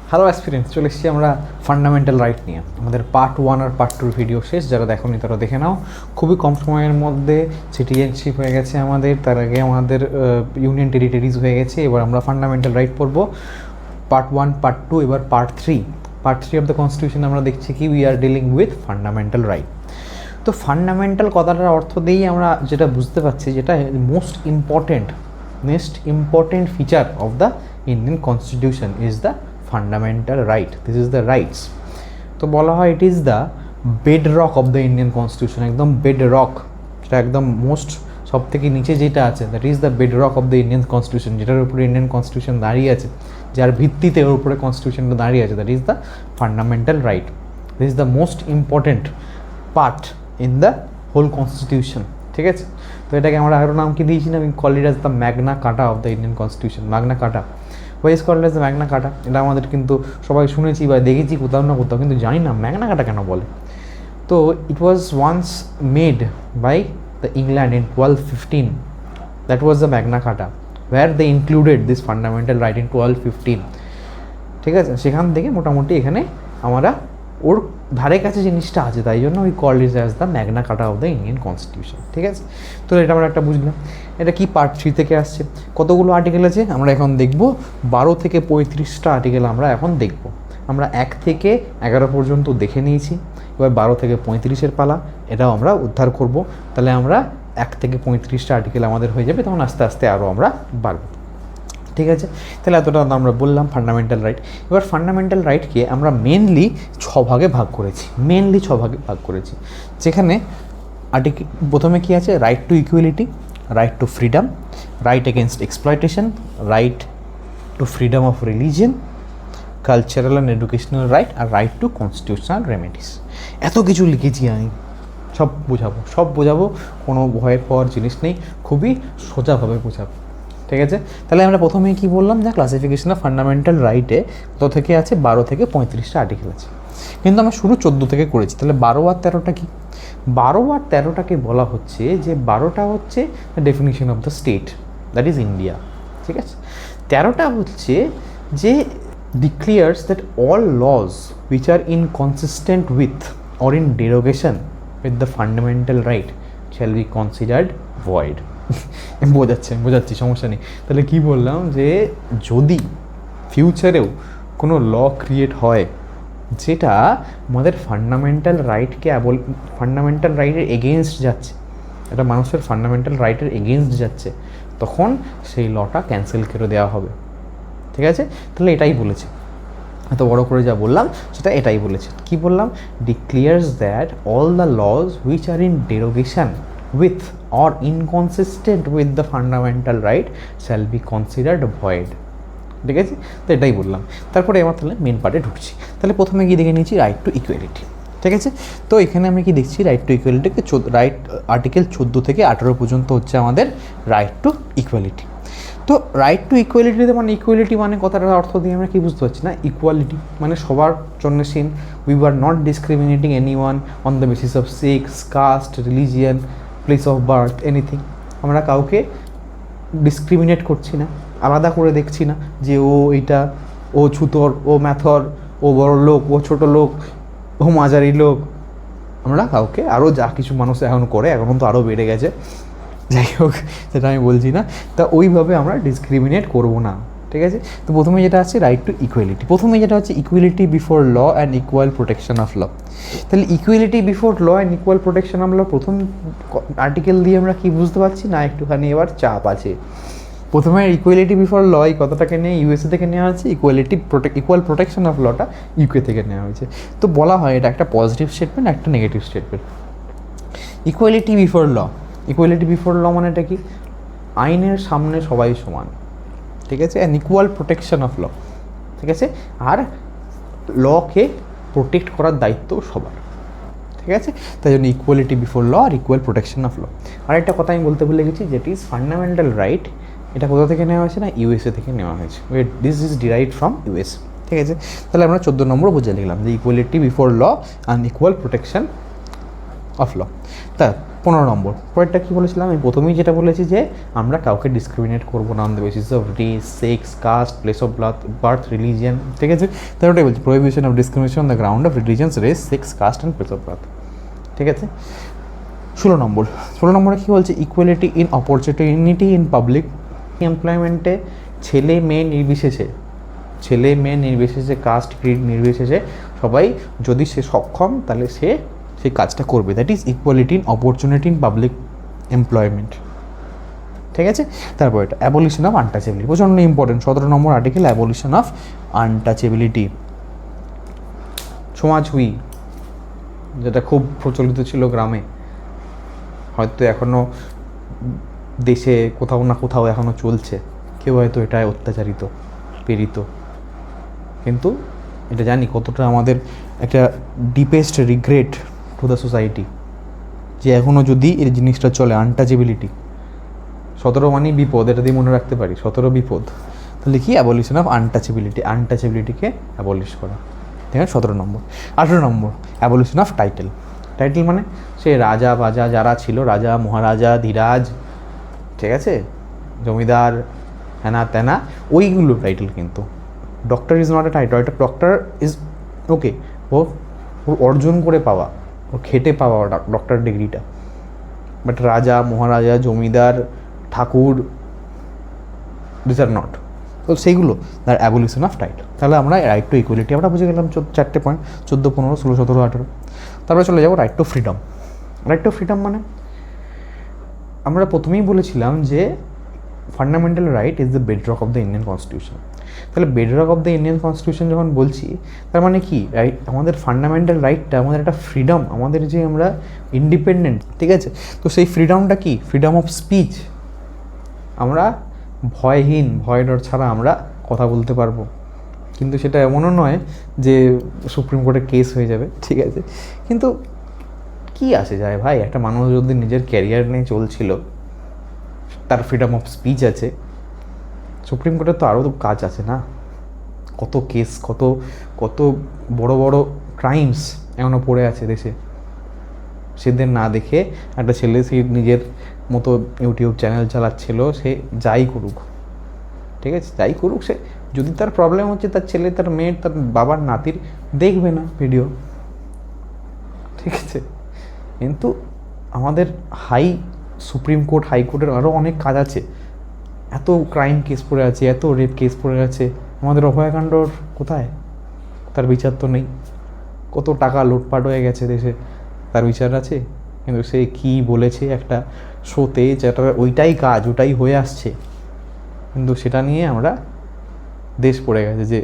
Hello aspirants, চলে এসেছি আমরা ফান্ডামেন্টাল রাইট নিয়ে। আমাদের পার্ট 1 আর পার্ট 2 ভিডিও শেষ, যারা দেখোনি তারা দেখে নাও। খুবই কম সময়ের মধ্যে সিটিজেনশিপ হয়ে গেছে আমাদের, তার আগে আমাদের ইউনিয়ন টেরিটরিজ হয়ে গেছে। এবার আমরা ফান্ডামেন্টাল রাইট পড়বো। পার্ট 1, পার্ট 2, এবার part 3। Part 3 of the constitution আমরা দেখছি কি we are dealing with fundamental right. তো ফান্ডামেন্টাল কথাটার অর্থ দিয়েই আমরা যেটা বুঝতে পারছি, যেটা most important feature of the Indian constitution is the fundamental right. This is the rights. তো বলা হয় it is the bed rock of the Indian constitution. একদম বেড রক, সেটা একদম মোস্ট সব থেকে নিচে যেটা আছে, that is the bed rock of the Indian constitution. যেটার উপরে ইন্ডিয়ান কনস্টিটিউশন দাঁড়িয়ে আছে, যার ভিত্তিতে ওর উপরে কনস্টিটিউশনটা দাঁড়িয়ে আছে, that is the fundamental right. This is the most important part in the whole constitution. ঠিক আছে, তো এটাকে আমরা আরও নাম কি দিয়েছিলাম, আমি call it as the Magna Carta of the Indian constitution. Magna Carta, wise call it as the Magna Carta. এটা আমাদের কিন্তু সবাই শুনেছি বা দেখেছি কোথাও না কোথাও, কিন্তু জানি না ম্যাগনা কার্টা কেন বলে। তো it was once made by the England in 1215। That was the Magna Carta, where they included this fundamental right in 1215। ঠিক আছে, সেখান থেকে মোটামুটি এখানে আমরা ওর ধারে কাছে জিনিসটা আছে, তাই জন্য ওই call it as the Magna Carta of the Indian constitution. ঠিক আছে, তো এটা আমরা একটা বুঝলাম। এটা কি পার্ট 3 থেকে আসছে। কতগুলো আর্টিকেল আছে আমরা এখন দেখব? 12 থেকে 35টা আর্টিকেল আমরা এখন দেখব। আমরা 1 থেকে 11 পর্যন্ত দেখে নিয়েছি, এবার 12 থেকে 35-এর পালা, এটাও আমরা উদ্ধার করব। তাহলে আমরা 1 থেকে 35টা আর্টিকেল আমাদের হয়ে যাবে, তখন আস্তে আস্তে আরও আমরা বাড়বো। ঠিক আছে, তাহলে এতটা আমরা বললাম ফান্ডামেন্টাল রাইট। এবার ফান্ডামেন্টাল রাইটকে আমরা মেনলি 6 ভাগে ভাগ করেছি। যেখানে আর্টিকেল প্রথমে কি আছে? Right to equality, right to freedom, right against exploitation, right to freedom of religion, cultural and educational right, আর রাইট টু কনস্টিটিউশনাল রেমেডিস। এত কিছু লিখেছি আমি, সব বোঝাবো, কোনো ভয়ের পাওয়ার জিনিস নেই, খুবই সোজাভাবে বোঝাবো। ঠিক আছে, তাহলে আমরা প্রথমেই কী বললাম, যে ক্লাসিফিকেশন অফ ফান্ডামেন্টাল রাইটে কত থেকে আছে? 12 থেকে 35টা আর্টিকেল আছে, কিন্তু আমরা শুরু 14 থেকে করেছি। তাহলে 12 আর 13টা কি? 12 আর 13টাকে বলা হচ্ছে যে 12টা হচ্ছে definition of the state, that is India. ঠিক আছে, 13টা হচ্ছে যে declares that all laws which are inconsistent with or in derogation with the fundamental right shall be considered void. বোঝাচ্ছি, সমস্যা নেই। তাহলে কি বললাম, যে যদি ফিউচারেও কোনো ল ক্রিয়েট হয় যেটা আমাদের ফান্ডামেন্টাল রাইটের এগেনস্ট যাচ্ছে, এটা মানুষের ফান্ডামেন্টাল রাইটের এগেনস্ট যাচ্ছে, তখন সেই লটা ক্যান্সেল করে দেওয়া হবে। ঠিক আছে, তাহলে এটাই বলেছে, এত বড় করে যা বললাম সেটা এটাই বলেছে। কি বললাম? Declares that all the laws which are in derogation with or inconsistent with the fundamental right shall be considered void। ঠিক আছে, তো এটাই বললাম। তারপরে এবার তাহলে মেন পার্টে ঢুকছি। তাহলে প্রথমে গিয়ে দেখে নিয়েছি রাইট টু ইকুয়ালিটি। ঠিক আছে, তো এখানে আমি কি দেখছি, রাইট টু ইকুয়ালিটিকে রাইট আর্টিকেল 14 থেকে 18 পর্যন্ত হচ্ছে আমাদের রাইট টু ইকুয়ালিটি। তো রাইট টু ইকুয়ালিটিতে মানে ইকুয়ালিটি মানে কথাটার অর্থ দিয়ে আমরা কি বুঝতে পারছি না? ইকুয়ালিটি মানে সবার জন্য same. We are not discriminating anyone on the basis of sex, caste, religion, place of birth, anything. আমরা কাউকে ডিসক্রিমিনেট করছি না, আলাদা করে দেখছি না যে ও এইটা, ও ছুতর, ও ম্যাথর, ও বড় লোক, ও ছোট লোক, ও মাঝারি লোক। আমরা কাউকে আরও যা কিছু মানুষ এখন করে, এখন তো আরও বেড়ে গেছে, যাই হোক সেটা আমি বলছি না, তা ওইভাবে আমরা ডিসক্রিমিনেট করবো না। ঠিক আছে, তো প্রথমে যেটা আছে রাইট টু ইকুয়ালিটি, প্রথমে যেটা হচ্ছে equality before law and equal protection of law. তাহলে equality before law and equal protection of law প্রথম আর্টিকেল দিয়ে আমরা কি বুঝতে পারছি না? একটুখানি এবার চাপ আছে। প্রথমে ইকুয়ালিটি বিফোর ল এই কথাটাকে নিয়ে ইউএসএ থেকে নেওয়া হয়েছে, ইকুয়াল প্রোটেকশন অফ লটা ইউকে থেকে নেওয়া হয়েছে। তো বলা হয় এটা একটা পজিটিভ স্টেটমেন্ট, একটা negative statement. Equality before law মানে এটা কি? আইনের সামনে সবাই সমান। ঠিক আছে, and equal protection of law. ঠিক আছে, আর লকে প্রোটেক্ট করার দায়িত্ব সবার। ঠিক আছে, তাই জন্য ইকুয়ালিটি বিফোর ল আর ইকুয়াল প্রোটেকশন অফ ল। আর একটা কথা আমি বলতে ভুলে গেছি, যেটি ইজ ফান্ডামেন্টাল রাইট, এটা কোথা থেকে নেওয়া হয়েছে না? ইউএসএ থেকে নেওয়া হয়েছে। This is derived from US. ঠিক আছে, তাহলে আমরা 14 নম্বর বুঝে লিখলাম যে equality before law and equal protection of law. তা 15 নম্বর পরেরটা কী বলেছিলাম, আমি প্রথমেই যেটা বলেছি যে আমরা কাউকে ডিসক্রিমিনেট করবো না on the basis of race, sex, caste, place of birth, religion, ঠিক আছে। তাই ওটাই বলছি, prohibition of discrimination on the ground of religion, race, sex, caste and place of birth, ঠিক আছে। 16 নম্বরে কী বলছে, equality in opportunity in public এমপ্লয়মেন্টে ছেলে মেয়ে নির্বিশেষে কাস্ট ক্রিড নির্বিশেষে সবাই যদি সে সক্ষম তাহলে সে সেই কাজটা করবে, that is equality in opportunity in public employment, ঠিক আছে। তারপর এটা অ্যাবলিশন অফ আনটাচেবিলিটি, প্রচণ্ড ইম্পর্টেন্ট। 17 নম্বর আর্টিকেল, অ্যাবলিশন অফ আনটাচেবিলিটি। ছোঁয়াছুঁয়ি, যেটা খুব প্রচলিত ছিল গ্রামে, হয়তো এখনও দেশে কোথাও না কোথাও এখনও চলছে, কেউ হয়তো এটায় অত্যাচারিত পীড়িত, কিন্তু এটা জানি কতটা আমাদের একটা deepest regret to the society যে এখনও যদি এই জিনিসটা চলে। আনটাচেবিলিটি 17 মানেই বিপদ, এটা দিয়ে মনে রাখতে পারি, 17 বিপদ। তাহলে কি, অ্যাবলিশন অফ আনটাচেবিলিটিকে অ্যাবলিশ করা, ঠিক আছে, 17 নম্বর। 18 নম্বর, অ্যাবলিশন অফ টাইটেল মানে সে রাজা বাজা যারা ছিল, রাজা মহারাজা ধীরাজ, ঠিক আছে, জমিদার, হ্যানা ত্যানা, ওইগুলো টাইটেল। কিন্তু doctor is not a title, এটা ডক্টর ইজ ওকে, ও অর্জন করে পাওয়া, ও খেটে পাওয়া ডক্টর ডিগ্রিটা, বাট রাজা মহারাজা জমিদার ঠাকুর দিস আর নট, তো সেইগুলো দ্য অ্যাবলিশন অফ টাইটেল। তাহলে আমরা রাইট টু ইকুয়ালিটি আমরা বুঝে গেলাম 4টে পয়েন্ট, 14, 15, 16, 17, 18। তারপরে চলে যাবো right to freedom. Right to freedom মানে আমরা প্রথমেই বলেছিলাম যে fundamental right is the bedrock of the Indian constitution. তাহলে bedrock of the Indian constitution যখন বলছি, তার মানে কি, রাইট, আমাদের ফান্ডামেন্টাল রাইটটা, আমাদের একটা ফ্রিডম, আমাদের যে আমরা ইন্ডিপেন্ডেন্ট, ঠিক আছে। তো সেই ফ্রিডমটা কি, ফ্রিডম অফ স্পিচ। আমরা ভয়হীন, ভয় ডর ছাড়া আমরা কথা বলতে পারবো, কিন্তু সেটা এমনও নয় যে সুপ্রিম কোর্টে কেস হয়ে যাবে, ঠিক আছে। কিন্তু কি আসে যায় ভাই, একটা মানুষ যদি নিজের ক্যারিয়ার নিয়ে চলছিল, তার ফ্রিডম অফ স্পিচ আছে, সুপ্রিম কোর্টের তো আরও তো কাজ আছে না, কত কেস, কত কত বড় বড় ক্রাইমস এখনও পড়ে আছে দেশে, সেদের না দেখে একটা ছেলে সে নিজের মতো ইউটিউব চ্যানেল চালাচ্ছিল, সে যাই করুক, ঠিক আছে, যাই করুক, সে যদি তার প্রবলেম হচ্ছে, তার ছেলে, তার মেয়ের, তার বাবার নাতির দেখবে না ভিডিও, ঠিক আছে। কিন্তু আমাদের সুপ্রিম কোর্ট, হাইকোর্টের আরও অনেক কাজ আছে, এত ক্রাইম কেস পড়ে আছে, এত রেপ কেস পড়ে আছে, আমাদের অভয়াকাণ্ডর কোথায়, তার বিচার তো নেই। কত টাকা লুটপাট হয়ে গেছে দেশে, তার বিচার আছে? কিন্তু সে কি বলেছে একটা শোতে, যেটা ওইটাই কাজ, ওটাই হয়ে আসছে, কিন্তু সেটা নিয়ে আমরা দেশ পড়ে গেছে যে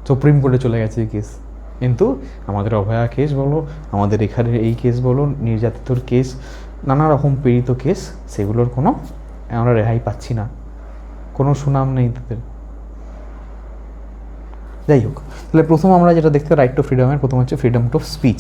সুপ্রিম কোর্টে চলে গেছে এই কেস। কিন্তু আমাদের অভয়া কেস বলো, আমাদের এখানে এই কেস বলো, নির্যাতিতর কেস, নানা রকম পীড়িত কেস, সেগুলোর কোনো আমরা রেহাই পাচ্ছি না, কোনো সুনাম নেই তাদের। যাই হোক, তাহলে প্রথম আমরা যেটা দেখতে রাইট টু ফ্রিডমের প্রথম হচ্ছে ফ্রিডম টু স্পিচ,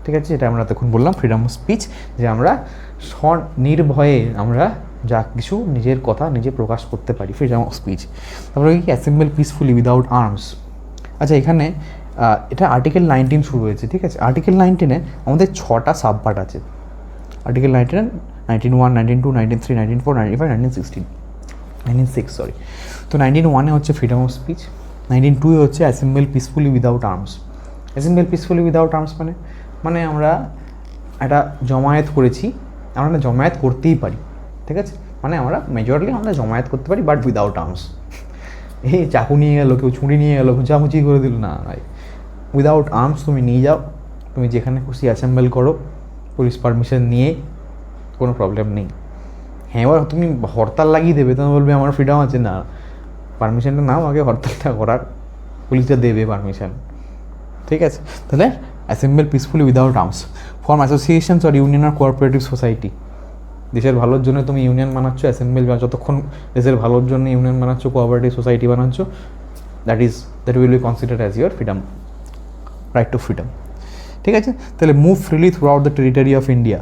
ঠিক আছে, এটা আমরা তখন বললাম ফ্রিডম অফ স্পিচ, যে আমরা নির্ভয়ে আমরা যা কিছু নিজের কথা নিজে প্রকাশ করতে পারি, ফ্রিডম অফ স্পিচ। তারপরে কি, অ্যাসেম্বল পিসফুলি উইদাউট আর্মস। আচ্ছা, এখানে এটা আর্টিকেল 19 শুরু হয়েছে, ঠিক আছে। আর্টিকেল 19-এ আমাদের 6টা সাবপার্ট আছে। Article 19, 19(1), 19(2), 19(3), 19(4), 19(5), 19(16), 19(6), sorry. তো 19(1)-এ হচ্ছে ফ্রিডম অফ স্পিচ, 19(2)-এ হচ্ছে assemble peacefully without arms. Assemble peacefully without arms মানে আমরা একটা জমায়েত করেছি, আমরা জমায়েত করতেই পারি, ঠিক আছে, মানে আমরা মেজরলি আমরা জমায়েত করতে পারি, বাট উইদাউট আর্মস। এই চাকু নিয়ে গেলো, কেউ ছুরি নিয়ে গেলো, হুঁচামুচি করে দিল, না ভাই, উইদাউট আর্মস তুমি নিয়ে যাও, তুমি যেখানে খুশি অ্যাসেম্বল করো, পুলিশ পারমিশন নিয়ে, কোনো প্রবলেম নেই। হ্যাঁ, এবার তুমি হরতাল লাগিয়ে দেবে, তুমি বলবে আমার ফ্রিডম আছে, না, পারমিশনটা নাও আগে হরতালটা করার, পুলিশটা দেবে পারমিশন, ঠিক আছে। তাহলে assemble peacefully without arms, form associations or union আর কোঅপারেটিভ সোসাইটি। দেশের ভালোর জন্য তুমি ইউনিয়ন বানাচ্ছ, অ্যাসেম্বল, যতক্ষণ দেশের ভালোর জন্য ইউনিয়ন বানাচ্ছ, কোঅপারেটিভ সোসাইটি বানাচ্ছ, that will be considered as your freedom, right to freedom, ঠিক আছে। তাহলে move freely throughout the territory of India.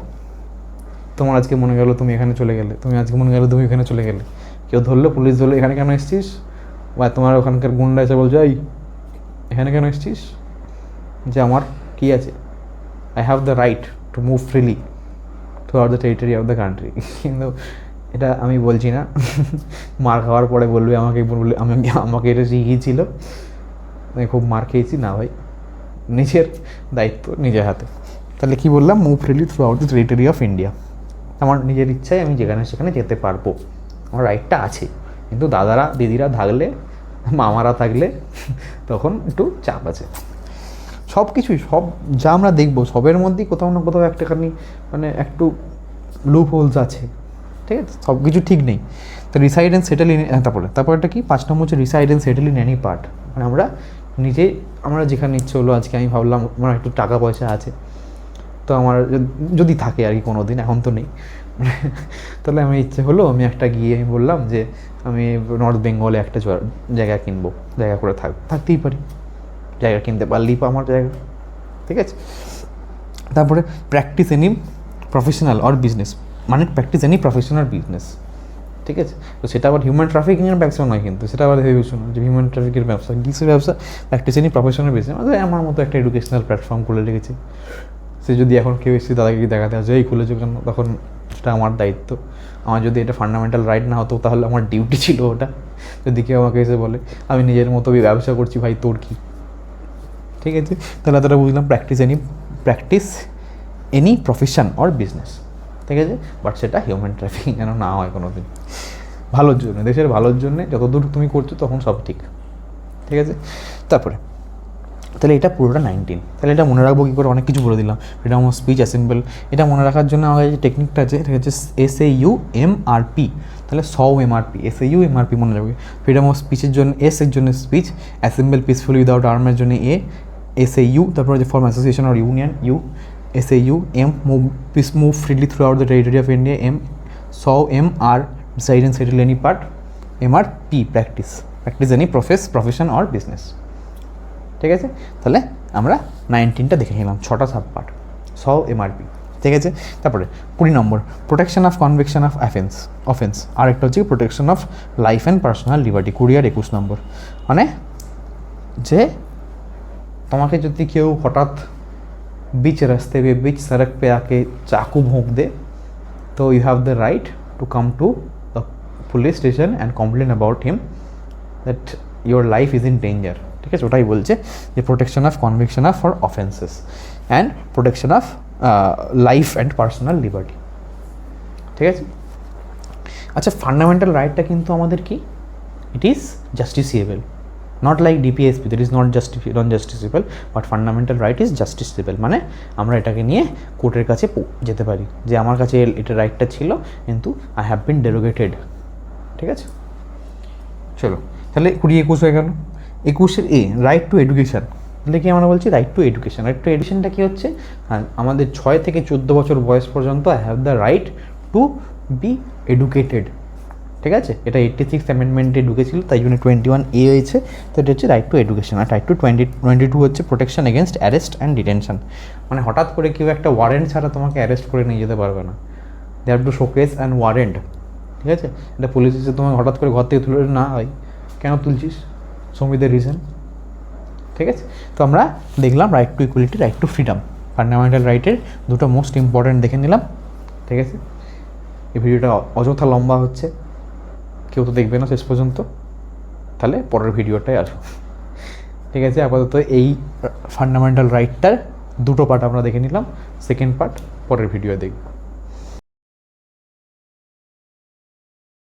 তোমার আজকে মনে গেলো তুমি এখানে চলে গেলে, তুমি আজকে মনে গেলো তুমি এখানে চলে গেলে, কেউ ধরলো, পুলিশ ধরলো, এখানে কেন এসছিস, বা তোমার ওখানকার গুন্ডা এসে বলছো, এই এখানে কেন এসছিস, যে আমার কী আছে, I have the right to move freely, throughout the territory of the country. কিন্তু এটা আমি বলছি না, মার খাওয়ার পরে বলবে আমাকে এটা শিখিয়েছিল, আমি খুব মার খেয়েছি না ভাই, নিজের দায়িত্ব নিজের হাতে। তাহলে কি বললাম, move freely throughout the territory of India, আমার নিজের ইচ্ছায় আমি যেখানে সেখানে যেতে পারবো, আমার রাইটটা আছে। কিন্তু দাদারা দিদিরা থাকলে, মামারা থাকলে তখন একটু চাপ আছে। সব কিছুই, সব যা আমরা দেখবো সবের মধ্যেই কোথাও না কোথাও একটাখানি মানে একটু লুপ হোলস আছে, ঠিক আছে, সব কিছু ঠিক নেই। তো রিসাইড অ্যান্ড সেটেল ইন, তারপর একটা কি 5 নম্বর হচ্ছে reside and settle in any part, মানে আমরা যেখানে ইচ্ছে হলো, আজকে আমি ভাবলাম আমার একটু টাকা পয়সা আছে, তো আমার যদি থাকে আর কি কোনো দিন, এখন তো নেই, তাহলে আমি ইচ্ছে হলো আমি আমি বললাম যে আমি নর্থ বেঙ্গলে একটা জায়গা কিনবো, জায়গা করে থাকতেই পারি, জায়গা কিনতে পারলেই আমার জায়গা, ঠিক আছে। তারপরে practice any professional or business, মানে প্র্যাকটিস এনি প্রফেশনাল বিজনেস, ঠিক আছে। তো সেটা আবার হিউম্যান ট্রাফিকিংয়ের ব্যবসা নয়, কিন্তু সেটা আবার ভেবে শুনুন যে হিউম্যান ট্রাফিকের ব্যবসা, কিসের ব্যবসা, প্র্যাকটিস এনি প্রফেশনাল বিজনেস, মানে আমার মতো একটা এডুকেশনাল প্ল্যাটফর্ম খুলে রেখেছি। সে যদি এখন কেউ এসে দাদাগিরি দেখাতে আসে এই খুলেছো কেন, তখন সেটা আমার দায়িত্ব। আমার যদি এটা ফান্ডামেন্টাল রাইট না হতো তাহলে আমার ডিউটি ছিল ওটা। যদি কেউ আমাকে এসে বলে আমি নিজের মতো ব্যবসা করছি, ভাই তোর কী, ঠিক আছে। তাহলে এতটা বুঝলাম, practice any profession or business, ঠিক আছে, বাট সেটা হিউম্যান ট্রাফিকিং যেন না হয় কোনো দিন, ভালোর জন্য, দেশের ভালোর জন্যে যতদূর তুমি করছো তখন সব ঠিক, ঠিক আছে। তারপরে তাহলে এটা পুরোটা 19, তাহলে এটা মনে রাখবো কী করে, অনেক কিছু বলে দিলাম। ফ্রিডম অফ স্পিচ অ্যাসেম্বল, এটা মনে রাখার জন্য আমার যে টেকনিকটা আছে এটা হচ্ছে SAUMRP, তাহলে SAUMRP, SAUMRP মনে রাখবে। ফ্রিডম অফ স্পিচের জন্য এস এর জন্য স্পিচ, অ্যাসেম্বল পিসফুলি উইদাউট আর্মের জন্য SAU, তারপরে যে form association or union SAU, move freely throughout the territory of India, SAUMR, reside and settle any part, MRP, practice any profession or business, ঠিক আছে। তাহলে আমরা 19টা দেখে নিলাম, 6টা সাব পার্ট, SAUMRP, ঠিক আছে। তারপরে 20 নম্বর protection of conviction of offence, আর একটা হচ্ছে protection of life and personal liberty, 20 আর 21 নম্বর। মানে যে তোমাকে যদি কেউ হঠাৎ बीच रास्ते पे बीच सड़क पे आके चाकू भोंक दे, तो you have the right to come to the police station and complain about him that your life is in danger, ठीक है। ওটাই বলছে যে protection of conviction of for offences and protection of life and personal liberty, ঠিক আছে। আচ্ছা, fundamental রাইটটা কিন্তু আমাদের কি, it is justiciable, not like DPSP, that is not justiciable, but fundamental right is justiciable, মানে আমরা এটাকে নিয়ে কোর্টের কাছে যেতে পারি যে আমার কাছে এটা রাইটটা ছিল কিন্তু আই হ্যাভ বিন ডেরোগেটেড, ঠিক আছে। চলো তাহলে 20-21 হয়ে গেল। 21-এর রাইট টু এডুকেশান, তাহলে কি আমরা বলছি right to education. Right to এডুকেশানটা কী হচ্ছে, হ্যাঁ আমাদের 6 থেকে 14 বছর বয়স পর্যন্ত I have the right to be educated, ঠিক আছে। এটা 86 অ্যামেন্ডমেন্টে ঢুকেছিল, তাই জন্য 21A হয়েছে। তো এটা হচ্ছে রাইট টু এডুকেশন। আর রাইট টু 22 হচ্ছে protection against arrest and detention, মানে হঠাৎ করে কেউ একটা ওয়ারেন্ট ছাড়া তোমাকে অ্যারেস্ট করে নিয়ে যেতে পারবে না, they have to showcase and warrant, ঠিক আছে। এটা পুলিশ এসে তোমাকে হঠাৎ করে ঘর থেকে তুলে না হয়, কেন তুলছিস, শো মি দ্য রিজন, ঠিক আছে। তো আমরা দেখলাম right to equality, right to freedom, fundamental রাইটের দুটো মোস্ট ইম্পর্ট্যান্ট দেখে নিলাম, ঠিক আছে। এই ভিডিওটা অযথা লম্বা হচ্ছে, কেউ তো দেখবে না শেষ পর্যন্ত, তাহলে পরের ভিডিওটাই আসো, ঠিক আছে। আপাতত এই ফান্ডামেন্টাল রাইটটার দুটো পার্ট আমরা দেখে নিলাম, সেকেন্ড পার্ট পরের ভিডিও দেখব।